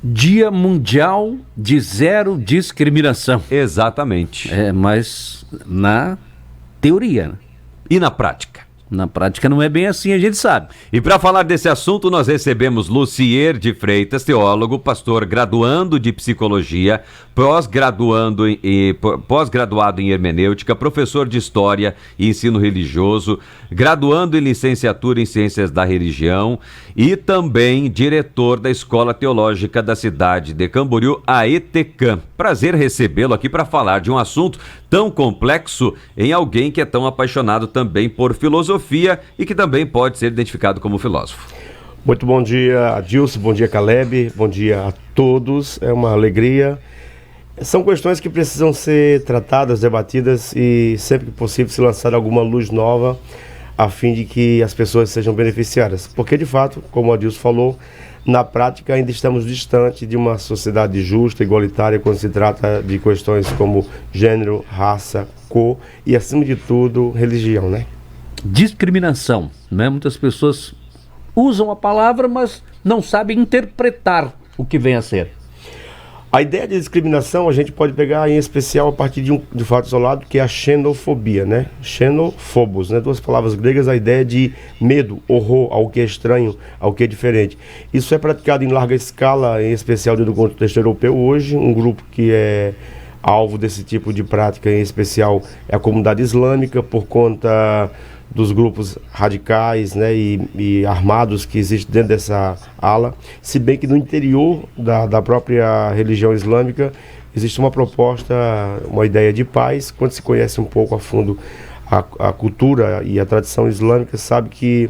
Dia Mundial de Zero Discriminação. Exatamente. Mas na teoria, né? E na prática? Na prática não é bem assim, a gente sabe. E para falar desse assunto, nós recebemos Lucier de Freitas, teólogo, pastor graduando de psicologia, pós-graduado em hermenêutica, professor de história e ensino religioso, graduando em licenciatura em ciências da religião e também diretor da Escola Teológica da cidade de Camboriú, a ETECAM. Prazer recebê-lo aqui para falar de um assunto tão complexo em alguém que é tão apaixonado também por filosofia e que também pode ser identificado como filósofo. Muito bom dia, Adilson, bom dia, Caleb, bom dia a todos, é uma alegria. São questões que precisam ser tratadas, debatidas e sempre que possível se lançar alguma luz nova a fim de que as pessoas sejam beneficiadas. Porque de fato, como o Adilson falou, na prática ainda estamos distante de uma sociedade justa, igualitária, quando se trata de questões como gênero, raça, cor e, acima de tudo, religião, né? Discriminação, né? Muitas pessoas usam a palavra, mas não sabem interpretar o que vem a ser. A ideia de discriminação a gente pode pegar em especial a partir de fato isolado, que é a xenofobia, né? Xenofobos, né? Duas palavras gregas, a ideia de medo, horror ao que é estranho, ao que é diferente. Isso é praticado em larga escala, em especial dentro do contexto europeu hoje. Um grupo que é alvo desse tipo de prática em especial é a comunidade islâmica, por conta dos grupos radicais, né, e armados que existem dentro dessa ala, se bem que no interior da própria religião islâmica existe uma proposta, uma ideia de paz. Quando se conhece um pouco a fundo a cultura e a tradição islâmica, sabe que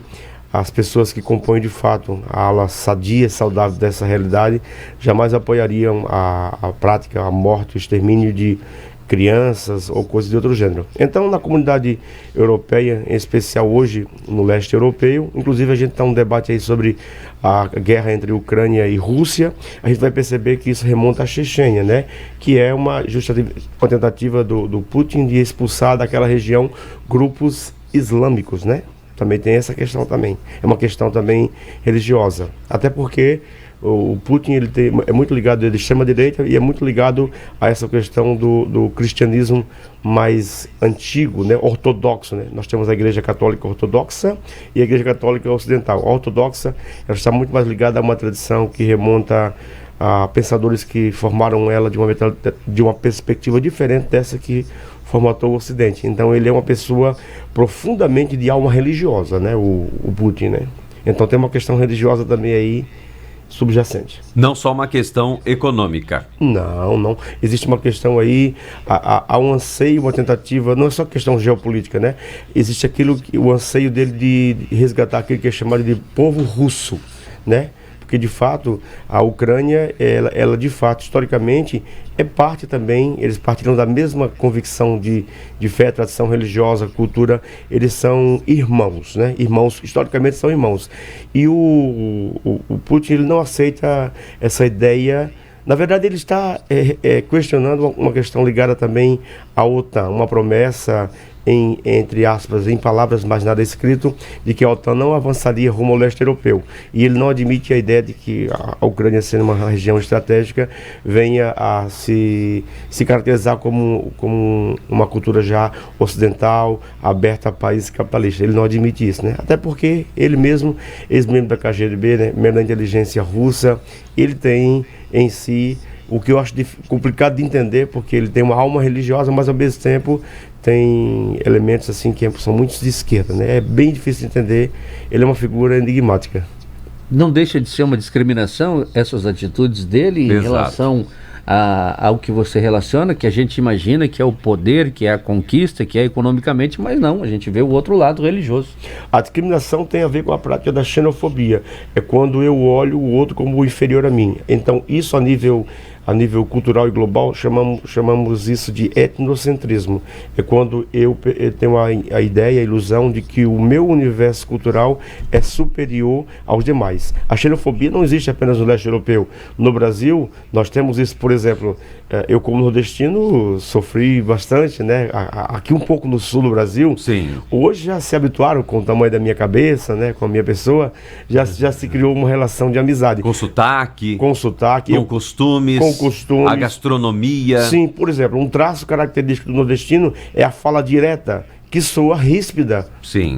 as pessoas que compõem de fato a ala sadia, saudável dessa realidade, jamais apoiariam a prática, a morte, o extermínio de crianças ou coisas de outro gênero. Então, na comunidade europeia, em especial hoje no leste europeu, inclusive a gente está um debate aí sobre a guerra entre Ucrânia e Rússia, a gente vai perceber que isso remonta à Chechênia, né? Que é uma tentativa do Putin de expulsar daquela região grupos islâmicos, né? Também tem essa questão também. É uma questão também religiosa. Até porque o Putin é muito ligado à extrema-direita e é muito ligado a essa questão do cristianismo mais antigo, né, ortodoxo, né? Nós temos a Igreja Católica Ortodoxa e a Igreja Católica Ocidental. A ortodoxa, ela está muito mais ligada a uma tradição que remonta a pensadores que formaram ela de uma perspectiva diferente dessa que formatou o Ocidente. Então ele é uma pessoa profundamente de alma religiosa, né, o Putin, né? Então tem uma questão religiosa também aí subjacente. Não só uma questão econômica. Não. Existe uma questão aí, há um anseio, uma tentativa, não é só questão geopolítica, né? Existe o anseio dele de resgatar aquilo que é chamado de povo russo, né? Porque de fato a Ucrânia, ela de fato historicamente é parte também, eles partilham da mesma convicção de fé, tradição religiosa, cultura, eles são irmãos, né? Irmãos, historicamente são irmãos. E o Putin, ele não aceita essa ideia. Na verdade, ele está questionando uma questão ligada também à OTAN, uma promessa, entre aspas, em palavras, mas nada escrito, de que a OTAN não avançaria rumo ao leste europeu. E ele não admite a ideia de que a Ucrânia, sendo uma região estratégica, venha a se caracterizar como uma cultura já ocidental, aberta a países capitalistas. Ele não admite isso, né? Até porque ele mesmo, ex-membro da KGB, né, membro da inteligência russa, ele tem em si o que eu acho complicado de entender, porque ele tem uma alma religiosa, mas ao mesmo tempo tem elementos assim que são muito de esquerda, né? É bem difícil de entender, ele é uma figura enigmática. Não deixa de ser uma discriminação essas atitudes dele em relação ao que você relaciona, que a gente imagina que é o poder, que é a conquista, que é economicamente, mas não, a gente vê o outro lado religioso. A discriminação tem a ver com a prática da xenofobia, é quando eu olho o outro como inferior a mim. Então isso a nível cultural e global, chamamos isso de etnocentrismo. É quando eu tenho a ideia, a ilusão de que o meu universo cultural é superior aos demais. A xenofobia não existe apenas no leste europeu. No Brasil, nós temos isso, por exemplo, eu como nordestino sofri bastante, né? Aqui um pouco no sul do Brasil. Sim. Hoje já se habituaram com o tamanho da minha cabeça, né? Com a minha pessoa, já se criou uma relação de amizade. Com sotaque. Com sotaque. Com costumes. Com costumes. A gastronomia. Sim, por exemplo, um traço característico do nordestino é a fala direta, que soa ríspida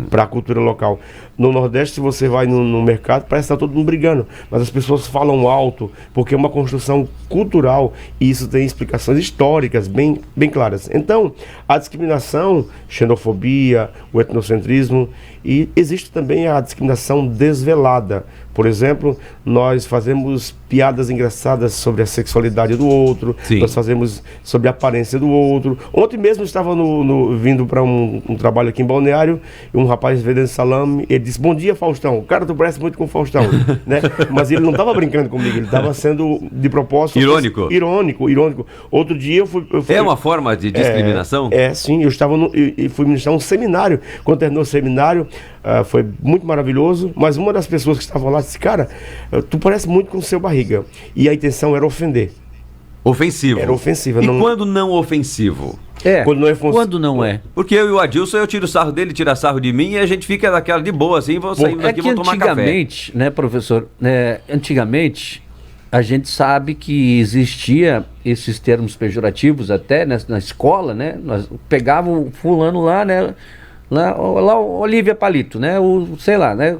para a cultura local. No Nordeste, se você vai no mercado, parece que está todo mundo brigando, mas as pessoas falam alto, porque é uma construção cultural e isso tem explicações históricas bem claras. Então, a discriminação, xenofobia, o etnocentrismo, e existe também a discriminação desvelada. Por exemplo, nós fazemos piadas engraçadas sobre a sexualidade do outro, nós fazemos sobre a aparência do outro. Ontem mesmo eu estava vindo para um trabalho aqui em Balneário, e um rapaz vendendo salame, ele disse: bom dia, Faustão. Cara, tu parece muito com o Faustão, né? Mas ele não estava brincando comigo, ele estava sendo de propósito... Irônico. Irônico. Outro dia eu fui... É uma forma de discriminação? Sim. Eu estava e fui ministrar um seminário. Quando terminou o seminário, foi muito maravilhoso, mas uma das pessoas que estavam lá disse: cara, tu parece muito com o seu Barriga. E a intenção era ofender. Ofensivo. Era ofensiva. E quando não ofensivo? Quando não é Porque eu e o Adilson, eu tiro sarro dele, tira sarro de mim, e a gente fica daquela de boa, assim, vou saindo daqui, vou tomar café. Antigamente, né, professor, antigamente, a gente sabe que existia esses termos pejorativos até na escola, né? Nós pegávamos o fulano lá, né? Lá o Olívia Palito, né? Sei lá, né?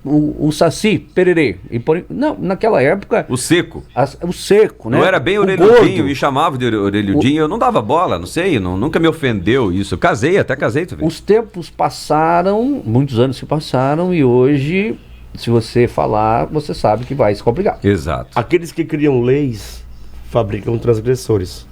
O Saci, Pererê. Não, naquela época... O seco. O seco, né? Eu era bem orelhudinho, me chamava de orelhudinho, eu não dava bola, não sei, nunca me ofendeu isso. Eu até casei. Os tempos passaram, muitos anos se passaram, e hoje, se você falar, você sabe que vai se complicar. Exato. Aqueles que criam leis fabricam transgressores.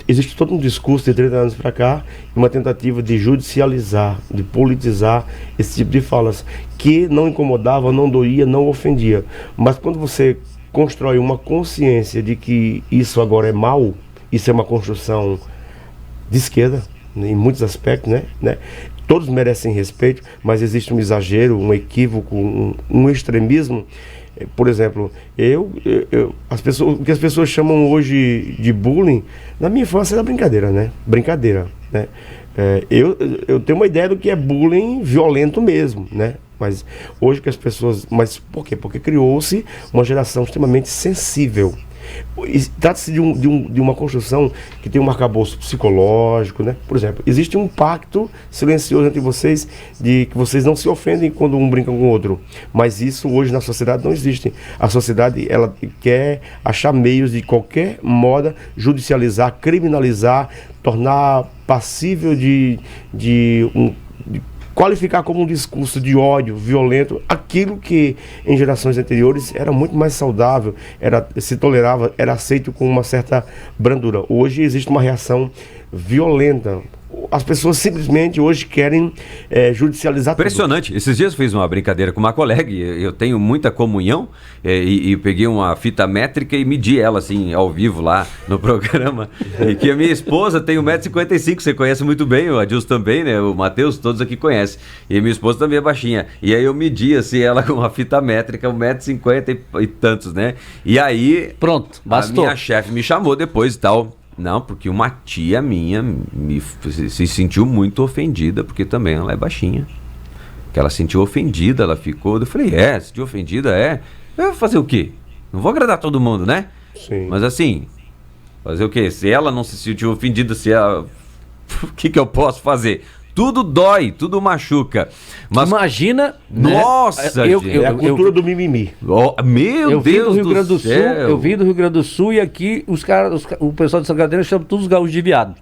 Existe todo um discurso de 30 anos para cá, uma tentativa de judicializar, de politizar esse tipo de falas, que não incomodava, não doía, não ofendia. Mas quando você constrói uma consciência de que isso agora é mal, isso é uma construção de esquerda, em muitos aspectos, né? Todos merecem respeito, mas existe um exagero, um equívoco, um extremismo. Por exemplo, o que as pessoas chamam hoje de bullying, na minha infância era brincadeira, né? Eu tenho uma ideia do que é bullying violento mesmo, né? Mas hoje que as pessoas... Mas por quê? Porque criou-se uma geração extremamente sensível. Trata-se de uma construção que tem um arcabouço psicológico, né? Por exemplo, existe um pacto silencioso entre vocês de que vocês não se ofendem quando um brinca com o outro, mas isso hoje na sociedade não existe. A sociedade, ela quer achar meios de qualquer modo judicializar, criminalizar, tornar passível de qualificar como um discurso de ódio violento aquilo que em gerações anteriores era muito mais saudável, se tolerava, era aceito com uma certa brandura. Hoje existe uma reação violenta. As pessoas simplesmente hoje querem judicializar tudo. Impressionante. Esses dias eu fiz uma brincadeira com uma colega, e eu tenho muita comunhão, e peguei uma fita métrica e medi ela assim, ao vivo lá no programa, e que a minha esposa tem 1,55 m, você conhece muito bem, o Adilson também, né? O Matheus, todos aqui conhecem. E minha esposa também é baixinha. E aí eu medi assim, ela com uma fita métrica, 1,50 m e tantos, né? E aí... Pronto, bastou. A minha chefe me chamou depois e tal... Não, porque uma tia minha se sentiu muito ofendida, porque também ela é baixinha. Que ela se sentiu ofendida, ela ficou... Eu falei, se sentiu ofendida, eu vou fazer o quê? Não vou agradar todo mundo, né? Sim. Mas assim, fazer o quê? Se ela não se sentiu ofendida, o que eu posso fazer? Tudo dói, tudo machuca. Mas imagina... Nossa, né? É a cultura do mimimi. Meu Deus do céu. Eu vim do Rio Grande do Sul e aqui o pessoal de Santa Catarina chama todos os gaúchos de viado.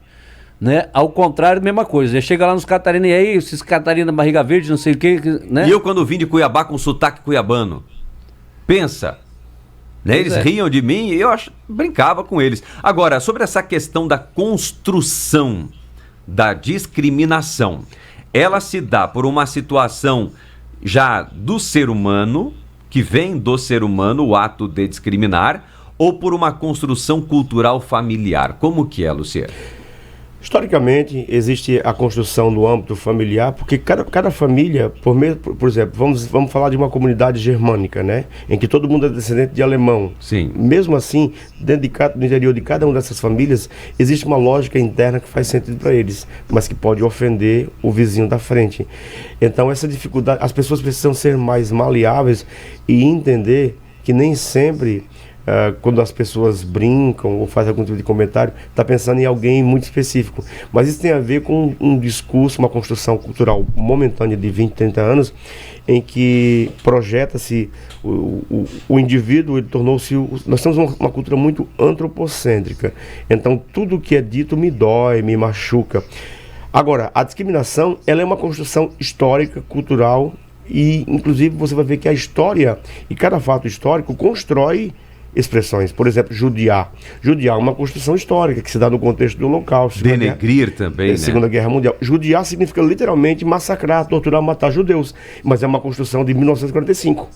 Né? Ao contrário, mesma coisa. Chega lá nos Catarina e aí, esses Catarina barriga verde, não sei o que, né? E eu quando vim de Cuiabá com sotaque cuiabano, pensa... Né? Eles riam de mim e eu brincava com eles. Agora, sobre essa questão da construção da discriminação, ela se dá por uma situação já do ser humano, que vem do ser humano, o ato de discriminar, ou por uma construção cultural familiar? Como que é, Luciano? Historicamente, existe a construção no âmbito familiar, porque cada família, por exemplo, vamos falar de uma comunidade germânica, né? Em que todo mundo é descendente de alemão. Sim. Mesmo assim, no interior de cada uma dessas famílias, existe uma lógica interna que faz sentido para eles, mas que pode ofender o vizinho da frente. Então, essa dificuldade, as pessoas precisam ser mais maleáveis e entender que nem sempre... quando as pessoas brincam ou fazem algum tipo de comentário, está pensando em alguém muito específico. Mas isso tem a ver com um discurso, uma construção cultural momentânea de 20, 30 anos, em que projeta-se o indivíduo, ele tornou-se... Nós temos uma cultura muito antropocêntrica. Então, tudo que é dito me dói, me machuca. Agora, a discriminação, ela é uma construção histórica, cultural, e, inclusive, você vai ver que a história e cada fato histórico constrói expressões. Por exemplo, judiar. Judiar é uma construção histórica que se dá no contexto do Holocausto. Denegrir também, né? Segunda Guerra Mundial. Judiar significa literalmente massacrar, torturar, matar judeus. Mas é uma construção de 1945.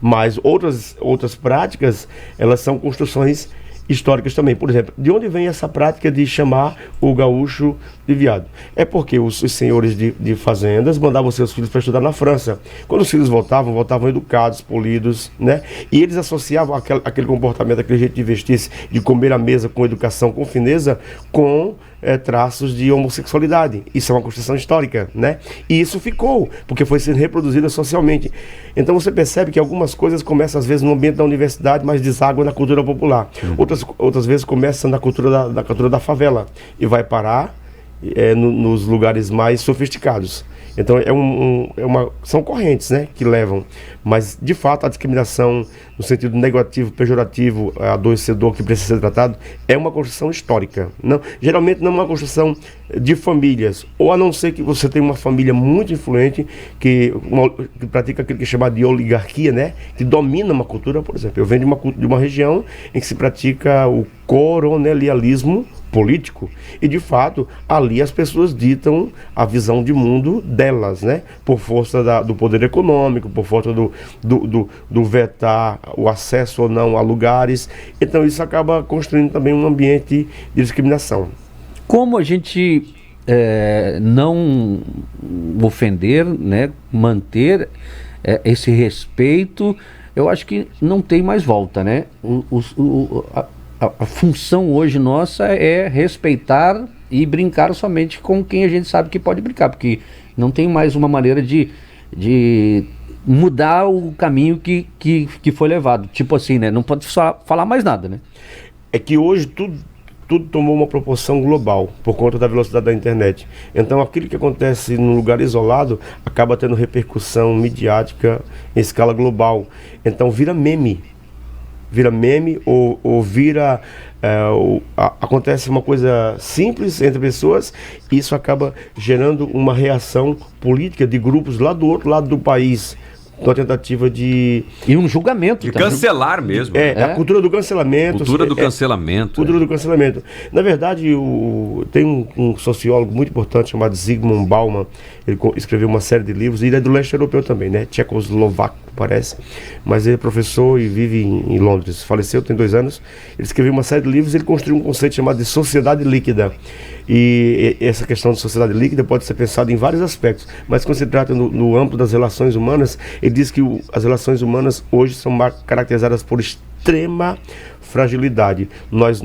Mas outras práticas, elas são construções históricas também. Por exemplo, de onde vem essa prática de chamar o gaúcho de viado? É porque os senhores de fazendas mandavam seus filhos para estudar na França. Quando os filhos voltavam educados, polidos, né? E eles associavam aquele comportamento, aquele jeito de vestir-se, de comer à mesa com educação, com fineza, com traços de homossexualidade. Isso é uma construção histórica, né? E isso ficou, porque foi sendo reproduzida socialmente. Então você percebe que algumas coisas começam às vezes no ambiente da universidade, mas deságua na cultura popular. Outras vezes começam na cultura da favela e vai parar nos lugares mais sofisticados. Então são correntes, né, que levam. Mas, de fato, a discriminação no sentido negativo, pejorativo, adoecedor, que precisa ser tratado, é uma construção histórica. Geralmente não é uma construção de famílias, ou a não ser que você tenha uma família muito influente que pratica aquilo que é chamado de oligarquia, né, que domina uma cultura. Por exemplo, eu venho de uma região em que se pratica o coronelialismo político, e de fato ali as pessoas ditam a visão de mundo delas, né? Por força do poder econômico, por força do vetar o acesso ou não a lugares. Então isso acaba construindo também um ambiente de discriminação. Como a gente não ofender, né? Manter esse respeito, eu acho que não tem mais volta, né? A função hoje nossa é respeitar e brincar somente com quem a gente sabe que pode brincar, porque não tem mais uma maneira de mudar o caminho que foi levado. Tipo assim, né? Não pode falar mais nada, né? É que hoje tudo tomou uma proporção global por conta da velocidade da internet. Então aquilo que acontece num lugar isolado acaba tendo repercussão midiática em escala global. Então vira meme ou vira... acontece uma coisa simples entre pessoas, e isso acaba gerando uma reação política de grupos lá do outro lado do país, com a tentativa de... E um julgamento. De cancelar mesmo. A cultura do cancelamento. Cultura do cancelamento. Cultura do cancelamento. Na verdade, tem um sociólogo muito importante chamado Zygmunt Bauman. Ele escreveu uma série de livros, e ele é do leste europeu também, né? Tchecoslovaco, parece. Mas ele é professor e vive em Londres. Faleceu, tem 2 anos. Ele escreveu uma série de livros e ele construiu um conceito chamado de sociedade líquida. E essa questão de sociedade líquida pode ser pensada em vários aspectos, mas quando se trata no âmbito das relações humanas, ele diz que as relações humanas hoje são caracterizadas por extrema fragilidade. Nós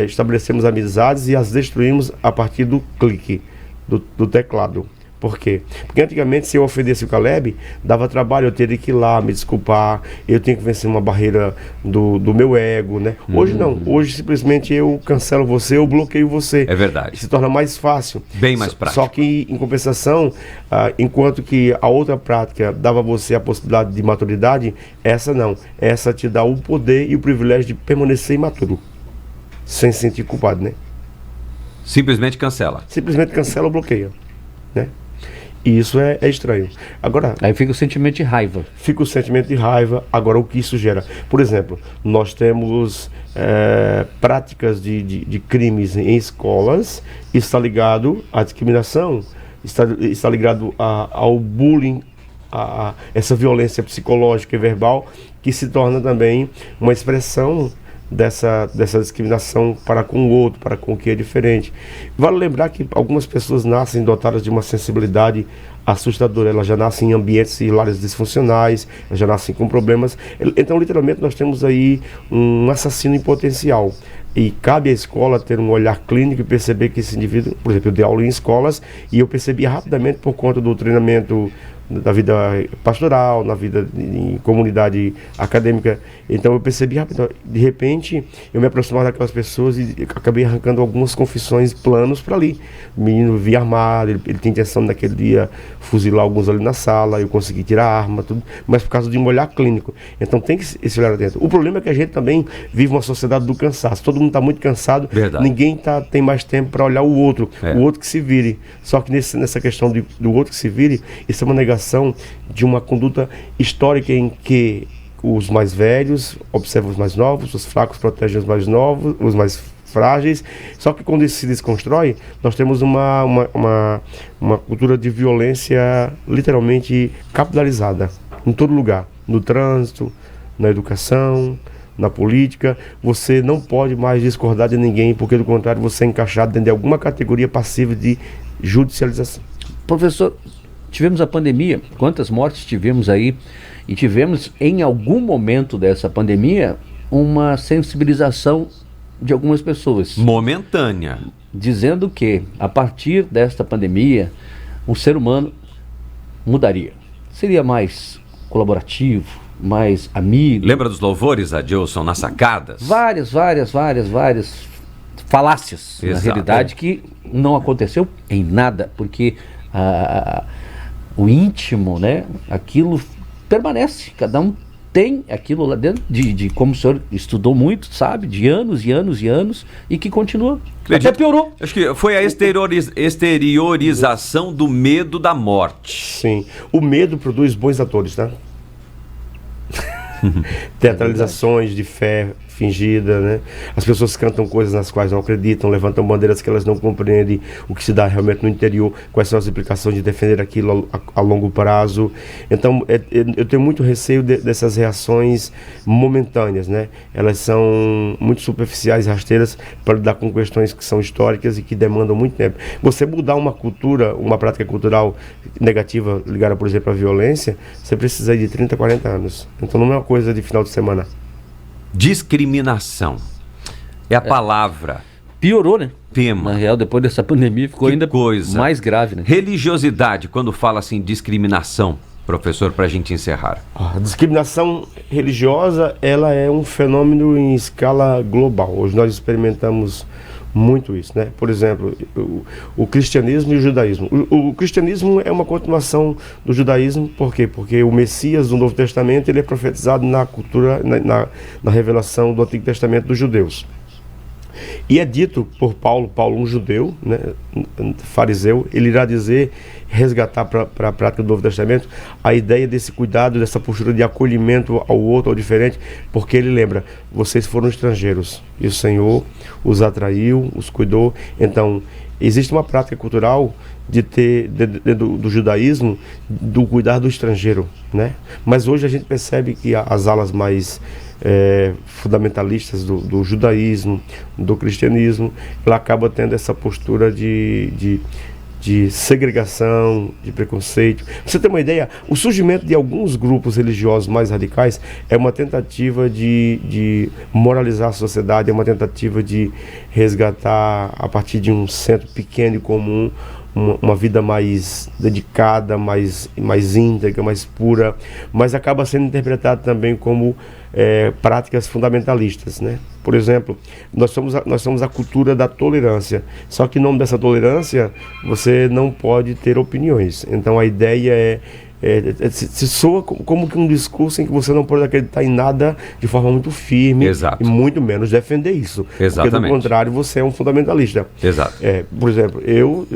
estabelecemos amizades e as destruímos a partir do clique, do teclado. Por quê? Porque antigamente, se eu ofendesse o Caleb, dava trabalho, eu teria que ir lá me desculpar, eu tinha que vencer uma barreira do meu ego, né? Hoje não, hoje simplesmente eu cancelo você, eu bloqueio você. É verdade. Se torna mais fácil. Bem mais prático. Só que, em compensação, enquanto que a outra prática dava a você a possibilidade de maturidade, essa não. Essa te dá o poder e o privilégio de permanecer imaturo, sem se sentir culpado, né? Simplesmente cancela. Simplesmente cancela ou bloqueia, né? E isso é estranho. Agora, aí fica o sentimento de raiva. Fica o sentimento de raiva. Agora, o que isso gera? Por exemplo, nós temos práticas de crimes em escolas. Isso está ligado à discriminação, está ligado ao bullying, a essa violência psicológica e verbal, que se torna também uma expressão dessa discriminação para com o outro, para com o que é diferente. Vale lembrar que algumas pessoas nascem dotadas de uma sensibilidade assustadora, elas já nascem em ambientes e lares disfuncionais, elas já nascem com problemas. Então, literalmente, nós temos aí um assassino em potencial. E cabe à escola ter um olhar clínico e perceber que esse indivíduo, por exemplo, eu dei aula em escolas e eu percebi rapidamente por conta do treinamento da vida pastoral, na vida em comunidade acadêmica. Então eu percebi rapidamente, de repente eu me aproximava daquelas pessoas e acabei arrancando algumas confissões, planos para ali. O menino via armado, ele tinha intenção naquele dia fuzilar alguns ali na sala, eu consegui tirar a arma, tudo, mas por causa de um olhar clínico. Então tem que esse olhar atento. O problema é que a gente também vive uma sociedade do cansaço, todo mundo está muito cansado, verdade. Ninguém tem mais tempo para olhar o outro que se vire. Só que nessa questão do outro que se vire, isso é uma negação de uma conduta histórica em que os mais velhos observam os mais novos, os fracos protegem os mais novos, os mais frágeis. Só que quando isso se desconstrói, nós temos uma cultura de violência literalmente capitalizada em todo lugar, no trânsito, na educação, na política. Você não pode mais discordar de ninguém, porque do contrário você é encaixado dentro de alguma categoria passiva de judicialização. Professor, tivemos a pandemia, quantas mortes tivemos aí, e tivemos em algum momento dessa pandemia uma sensibilização de algumas pessoas. Momentânea. Dizendo que a partir desta pandemia o ser humano mudaria. Seria mais colaborativo, mais amigo. Lembra dos louvores, Adilson, nas sacadas? Várias falácias, exato, na realidade, que não aconteceu em nada, porque o íntimo, né, aquilo permanece, cada um tem aquilo lá dentro, de como o senhor estudou muito, sabe, de anos e anos e anos, e que continua. Acredito, até piorou. Acho que foi a exteriorização do medo da morte. Sim, o medo produz bons atores, né? Teatralizações de fé fingida, né? As pessoas cantam coisas nas quais não acreditam, levantam bandeiras que elas não compreendem o que se dá realmente no interior, quais são as implicações de defender aquilo a longo prazo. Então eu tenho muito receio dessas reações momentâneas, né? Elas são muito superficiais e rasteiras para lidar com questões que são históricas e que demandam muito tempo. Você mudar uma cultura, uma prática cultural negativa ligada, por exemplo, à violência, você precisa de 30, 40 anos. Então não é uma coisa de final de semana. Discriminação é a palavra. Piorou, né? Tema. Na real, depois dessa pandemia ficou ainda mais grave, né? Religiosidade, quando fala assim, discriminação, professor, para a gente encerrar. A discriminação religiosa, ela é um fenômeno em escala global. Hoje nós experimentamos muito isso, né? Por exemplo, o cristianismo e o judaísmo. O cristianismo é uma continuação do judaísmo, por quê? Porque o Messias do Novo Testamento, ele é profetizado na cultura, na revelação do Antigo Testamento dos judeus. E é dito por Paulo, um judeu, né, fariseu, ele irá dizer, resgatar para a prática do Novo Testamento, a ideia desse cuidado, dessa postura de acolhimento ao outro, ao diferente, porque ele lembra, vocês foram estrangeiros, e o Senhor os atraiu, os cuidou. Então, existe uma prática cultural de ter, do judaísmo, do cuidar do estrangeiro, né? Mas hoje a gente percebe que as alas mais fundamentalistas do judaísmo, do cristianismo, ela acaba tendo essa postura de segregação, de preconceito. Pra você ter uma ideia, o surgimento de alguns grupos religiosos mais radicais é uma tentativa de moralizar a sociedade, é uma tentativa de resgatar, a partir de um centro pequeno e comum, uma vida mais dedicada, mais íntegra, mais pura, mas acaba sendo interpretado também como práticas fundamentalistas, né? Por exemplo, nós somos a cultura da tolerância, só que em nome dessa tolerância você não pode ter opiniões. Então a ideia se soa como que um discurso em que você não pode acreditar em nada de forma muito firme. Exato. E muito menos defender isso. Exatamente. Porque do contrário você é um fundamentalista. Exato. Por exemplo, eu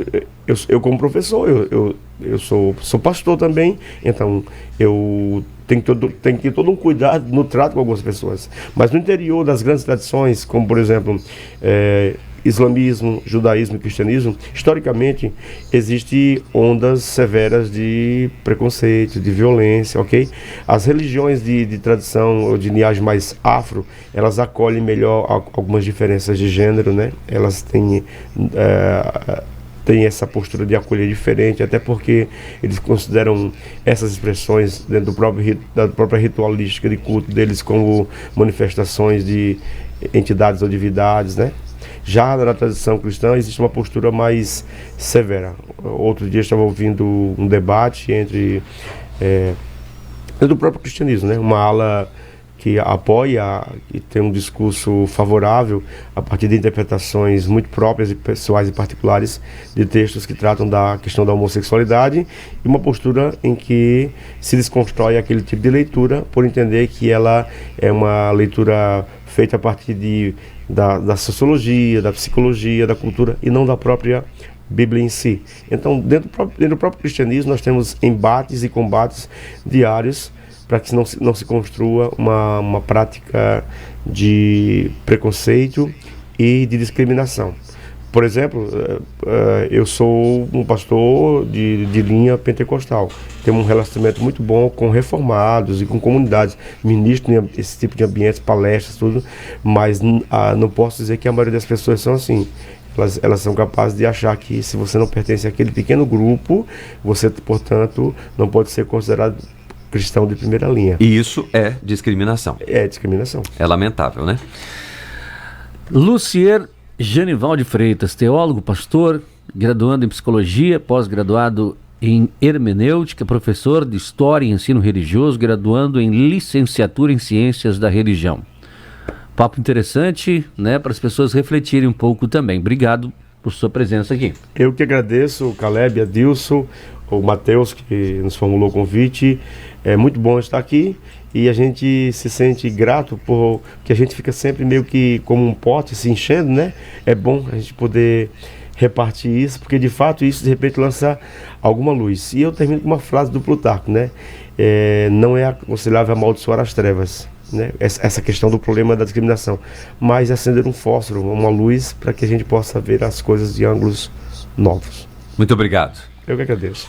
como professor, eu sou pastor também, então eu tenho que ter todo um cuidado no trato com algumas pessoas. Mas no interior das grandes tradições, como por exemplo, islamismo, judaísmo e cristianismo, historicamente existem ondas severas de preconceito, de violência, ok? As religiões de tradição ou de linhagem mais afro, elas acolhem melhor algumas diferenças de gênero, né? Elas têm essa postura de acolher diferente, até porque eles consideram essas expressões dentro da própria ritualística de culto deles como manifestações de entidades ou divindades, né? Já na tradição cristã existe uma postura mais severa. Outro dia eu estava ouvindo um debate entre do próprio cristianismo, né? Uma ala que apoia e tem um discurso favorável a partir de interpretações muito próprias e pessoais e particulares de textos que tratam da questão da homossexualidade, e uma postura em que se desconstrói aquele tipo de leitura por entender que ela é uma leitura feita a partir da sociologia, da psicologia, da cultura e não da própria Bíblia em si. Então, dentro do próprio cristianismo, nós temos embates e combates diários para que não se construa uma prática de preconceito e de discriminação. Por exemplo, eu sou um pastor de linha pentecostal. Tenho um relacionamento muito bom com reformados e com comunidades. Ministro esse tipo de ambientes, palestras, tudo. Mas não posso dizer que a maioria das pessoas são assim. Elas são capazes de achar que se você não pertence àquele pequeno grupo, você, portanto, não pode ser considerado cristão de primeira linha. E isso é discriminação. É discriminação. É lamentável, né? Lucier Genival de Freitas, teólogo, pastor, graduando em psicologia, pós-graduado em hermenêutica, professor de história e ensino religioso, graduando em licenciatura em ciências da religião. Papo interessante, né, para as pessoas refletirem um pouco também. Obrigado por sua presença aqui. Eu que agradeço, o Caleb, Adilson, o Matheus, que nos formulou o convite. É muito bom estar aqui e a gente se sente grato porque a gente fica sempre meio que como um pote se enchendo, né? É bom a gente poder repartir isso, porque de fato isso de repente lança alguma luz. E eu termino com uma frase do Plutarco, né? Não é aconselhável amaldiçoar as trevas, né? Essa questão do problema da discriminação, mas acender um fósforo, uma luz, para que a gente possa ver as coisas de ângulos novos. Muito obrigado. Eu que agradeço.